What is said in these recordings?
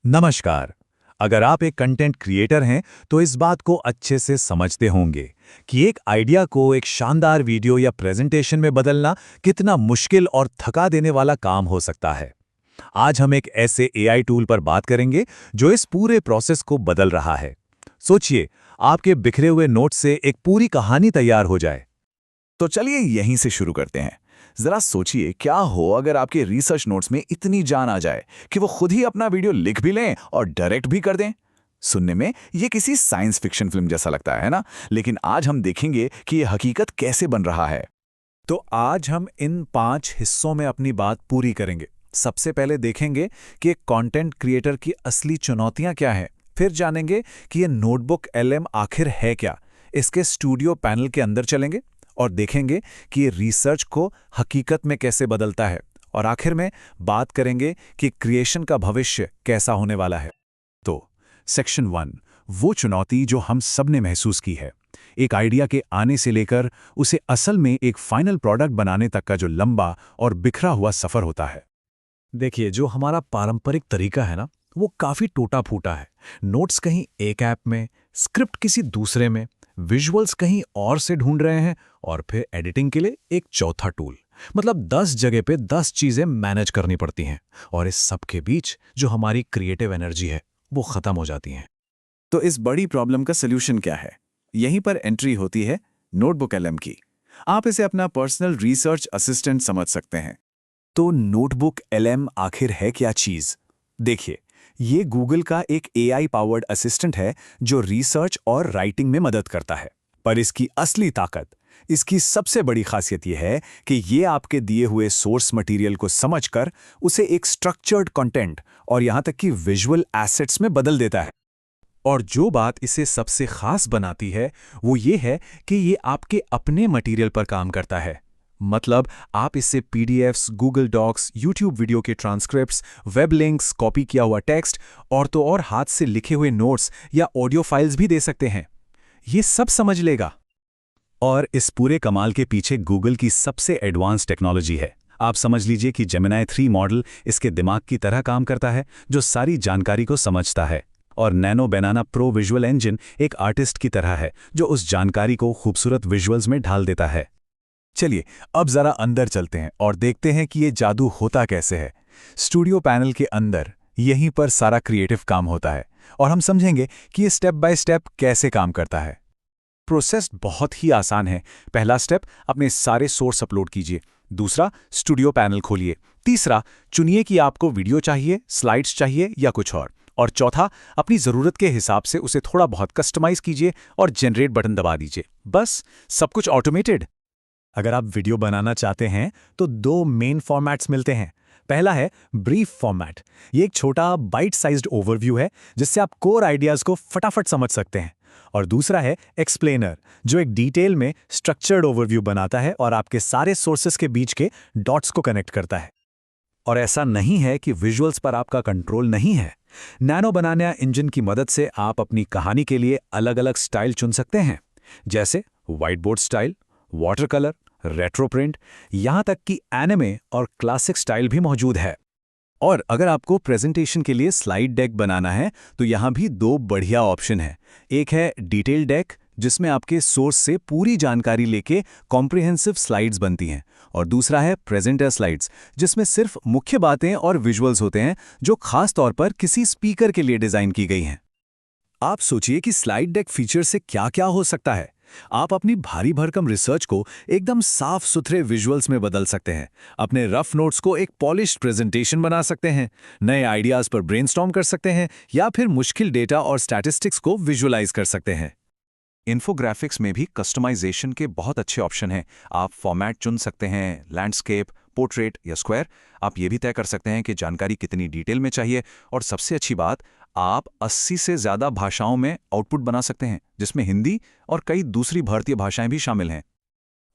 नमस्कार। अगर आप एक कंटेंट क्रिएटर हैं तो इस बात को अच्छे से समझते होंगे कि एक आइडिया को एक शानदार वीडियो या प्रेजेंटेशन में बदलना कितना मुश्किल और थका देने वाला काम हो सकता है। आज हम एक ऐसे एआई टूल पर बात करेंगे जो इस पूरे प्रोसेस को बदल रहा है। सोचिए, आपके बिखरे हुए नोट से एक पूरी कहानी तैयार हो जाए। तो चलिए यहीं से शुरू करते हैं। जरा सोचिए क्या हो अगर आपके रिसर्च नोट्स में इतनी जान आ जाए कि वो खुद ही अपना वीडियो लिख भी लें और डायरेक्ट भी कर दें। सुनने में ये किसी साइंस फिक्शन फिल्म जैसा लगता है ना, लेकिन आज हम देखेंगे कि ये हकीकत कैसे बन रहा है। तो आज हम इन 5 हिस्सों में अपनी बात पूरी करेंगे। सबसे पहले देखेंगे कि एक कंटेंट क्रिएटर की असली चुनौतियां क्या हैं। फिर जानेंगे कि ये नोटबुक एलएम आखिर है क्या। इसके स्टूडियो पैनल के अंदर चलेंगे और देखेंगे कि ये रिसर्च को हकीकत में कैसे बदलता है। और आखिर में बात करेंगे कि क्रिएशन का भविष्य कैसा होने वाला है। तो सेक्शन 1, वो चुनौती जो हम सब ने महसूस की है। एक आइडिया के आने से लेकर उसे असल में एक फाइनल प्रोडक्ट बनाने तक का जो लंबा और बिखरा हुआ सफर होता है। देखिए, जो हमारा पारंपरिक तरीका है ना, वो काफी टूटा फूटा है। नोट्स कहीं एक ऐप में, स्क्रिप्ट किसी दूसरे में, विजुअल्स कहीं और से ढूंढ रहे हैं और फिर एडिटिंग के लिए एक चौथा टूल। मतलब 10 जगह पे 10 चीजें मैनेज करनी पड़ती हैं और इस सब के बीच जो हमारी क्रिएटिव एनर्जी है वो खत्म हो जाती है। तो इस बड़ी प्रॉब्लम का सल्यूशन क्या है? यहीं पर एंट्री होती है नोटबुक एलएम की। आप इसे अपना पर्सनल रिसर्च असिस्टेंट समझ सकते हैं। तो नोटबुक एलएम आखिर है क्या चीज? देखिए, ये गूगल का एक एआई पावर्ड असिस्टेंट है जो रिसर्च और राइटिंग में मदद करता है। पर इसकी असली ताकत, इसकी सबसे बड़ी खासियत यह है कि ये आपके दिए हुए सोर्स मटेरियल को समझकर उसे एक स्ट्रक्चर्ड कंटेंट और यहां तक कि विजुअल एसेट्स में बदल देता है। और जो बात इसे सबसे खास बनाती है वो ये है कि ये आपके अपने मटेरियल पर काम करता है। मतलब आप इससे PDFs, Google Docs, YouTube video के ट्रांसक्रिप्ट्स, वेब लिंक्स, कॉपी किया हुआ टेक्स्ट और तो और हाथ से लिखे हुए नोट्स या ऑडियो फाइल्स भी दे सकते हैं। ये सब समझ लेगा। और इस पूरे कमाल के पीछे गूगल की सबसे एडवांस टेक्नोलॉजी है। आप समझ लीजिए कि जेमिनी 3 मॉडल इसके दिमाग की तरह काम करता है, जो सारी जानकारी को समझता है। और नैनो बनाना प्रो विजुअल इंजन एक आर्टिस्ट की तरह है, जो उस जानकारी को खूबसूरत विजुअल्स में ढाल देता है। चलिए, अब जरा अंदर चलते हैं और देखते हैं कि ये जादू होता कैसे है। स्टूडियो पैनल के अंदर यहीं पर सारा क्रिएटिव काम होता है और हम समझेंगे कि ये स्टेप बाय स्टेप कैसे काम करता है। प्रोसेस बहुत ही आसान है। पहला स्टेप, अपने सारे सोर्स अपलोड कीजिए। दूसरा, स्टूडियो पैनल खोलिए। तीसरा, चुनिए कि आपको वीडियो चाहिए, स्लाइड्स चाहिए या कुछ और चौथा, अपनी ज़रूरत के हिसाब से उसे थोड़ा बहुत कस्टमाइज कीजिए और जनरेट बटन दबा दीजिए। बस, सब कुछ ऑटोमेटेड। अगर आप वीडियो बनाना चाहते हैं तो 2 मेन फॉर्मेट्स मिलते हैं। पहला है ब्रीफ फॉर्मेट। ये एक छोटा बाइट साइज्ड ओवरव्यू है जिससे आप कोर आइडियाज़ को फटाफट समझ सकते हैं। और दूसरा है एक्सप्लेनर, जो एक डिटेल में स्ट्रक्चर्ड ओवरव्यू बनाता है और आपके सारे सोर्सेस के बीच के डॉट्स को कनेक्ट करता है। और ऐसा नहीं है कि विजुअल्स पर आपका कंट्रोल नहीं है। नैनो बनाना इंजन की मदद से आप अपनी कहानी के लिए अलग-अलग स्टाइल चुन सकते हैं, जैसे white board style, water colour, retro print, यहां तक कि एनिमे और क्लासिक स्टाइल भी मौजूद है। और अगर आपको प्रेजेंटेशन के लिए स्लाइड डेक बनाना है तो यहां भी 2 बढ़िया ऑप्शन हैं। एक है डिटेल डेक, जिसमें आपके सोर्स से पूरी जानकारी लेके कॉम्प्रिहेंसिव स्लाइड्स बनती हैं, और दूसरा है प्रेजेंटर स्लाइड्स, जिसमें सिर्फ मुख्य बातें और विजुअल्स होते हैं जो खास तौर पर किसी स्पीकर के लिए डिजाइन की गई हैं। आप सोचिए कि स्लाइड डेक फीचर से क्या क्या हो सकता है। आप अपनी भारी भरकम रिसर्च को एकदम साफ सुथरे विजुअल्स में बदल सकते हैं, अपने रफ नोट्स को एक पॉलिश्ड प्रेजेंटेशन बना सकते हैं, नए आइडियाज पर ब्रेनस्टॉर्म कर सकते हैं या फिर मुश्किल डेटा और स्टैटिस्टिक्स को विजुअलाइज कर सकते हैं। इन्फोग्राफिक्स में भी कस्टमाइजेशन के बहुत अच्छे ऑप्शन हैं। आप फॉर्मेट चुन सकते हैं, लैंडस्केप, पोर्ट्रेट या स्क्वायर। आप ये भी तय कर सकते हैं कि जानकारी कितनी डिटेल में चाहिए, और सबसे अच्छी बात, आप 80 से ज़्यादा भाषाओं में आउटपुट बना सकते हैं, जिसमें हिंदी और कई दूसरी भारतीय भाषाएं भी शामिल हैं।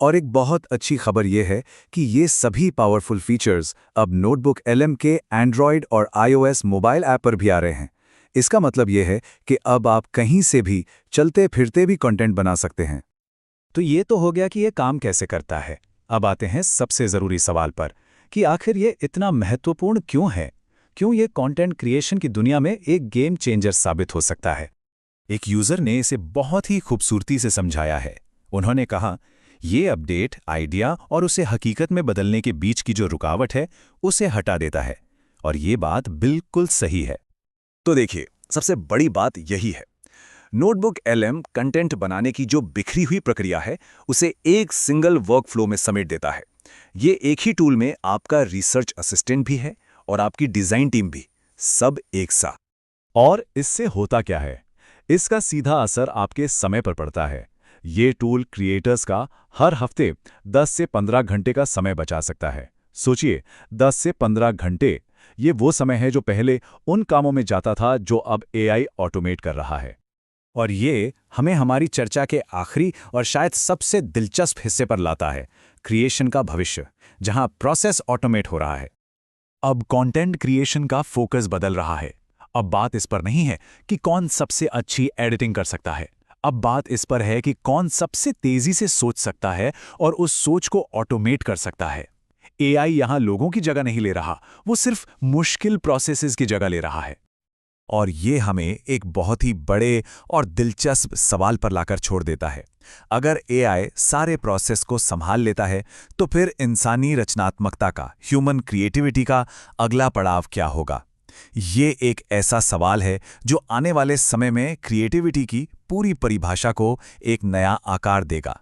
और एक बहुत अच्छी खबर यह है कि ये सभी पावरफुल फीचर्स अब नोटबुक एलएम के एंड्रॉयड और आईओएस मोबाइल ऐप पर भी आ रहे हैं। इसका मतलब यह है कि अब आप कहीं से भी चलते फिरते भी कंटेंट बना सकते हैं। तो ये तो हो गया कि ये काम कैसे करता है। अब आते हैं सबसे ज़रूरी सवाल पर कि आखिर ये इतना महत्वपूर्ण क्यों है। क्यों ये कंटेंट क्रिएशन की दुनिया में एक गेम चेंजर साबित हो सकता है। एक यूजर ने इसे बहुत ही खूबसूरती से समझाया है। उन्होंने कहा, ये अपडेट आइडिया और उसे हकीकत में बदलने के बीच की जो रुकावट है उसे हटा देता है, और ये बात बिल्कुल सही है। तो देखिए, सबसे बड़ी बात यही है, नोटबुक LM कंटेंट बनाने की जो बिखरी हुई प्रक्रिया है उसे एक सिंगल वर्कफ्लो में समेट देता है। ये एक ही टूल में आपका रिसर्च असिस्टेंट भी है और आपकी डिजाइन टीम भी, सब एक साथ। और इससे होता क्या है? इसका सीधा असर आपके समय पर पड़ता है। ये टूल क्रिएटर्स का हर हफ्ते 10 से 15 घंटे का समय बचा सकता है। सोचिए, 10 से 15 घंटे, ये वो समय है जो पहले उन कामों में जाता था जो अब AI ऑटोमेट कर रहा है। और ये हमें हमारी चर्चा के आखिरी और शायद सबसे दिलचस्प हिस्से पर लाता है, क्रिएशन का भविष्य, जहां प्रोसेस ऑटोमेट हो रहा है। अब कंटेंट क्रिएशन का फोकस बदल रहा है। अब बात इस पर नहीं है कि कौन सबसे अच्छी एडिटिंग कर सकता है। अब बात इस पर है कि कौन सबसे तेजी से सोच सकता है और उस सोच को ऑटोमेट कर सकता है। AI यहां लोगों की जगह नहीं ले रहा, वो सिर्फ मुश्किल प्रोसेसेस की जगह ले रहा है। और ये हमें एक बहुत ही बड़े और दिलचस्प सवाल पर लाकर छोड़ देता है। अगर AI सारे प्रोसेस को संभाल लेता है, तो फिर इंसानी रचनात्मकता का, ह्यूमन क्रिएटिविटी का अगला पड़ाव क्या होगा? ये एक ऐसा सवाल है जो आने वाले समय में क्रिएटिविटी की पूरी परिभाषा को एक नया आकार देगा।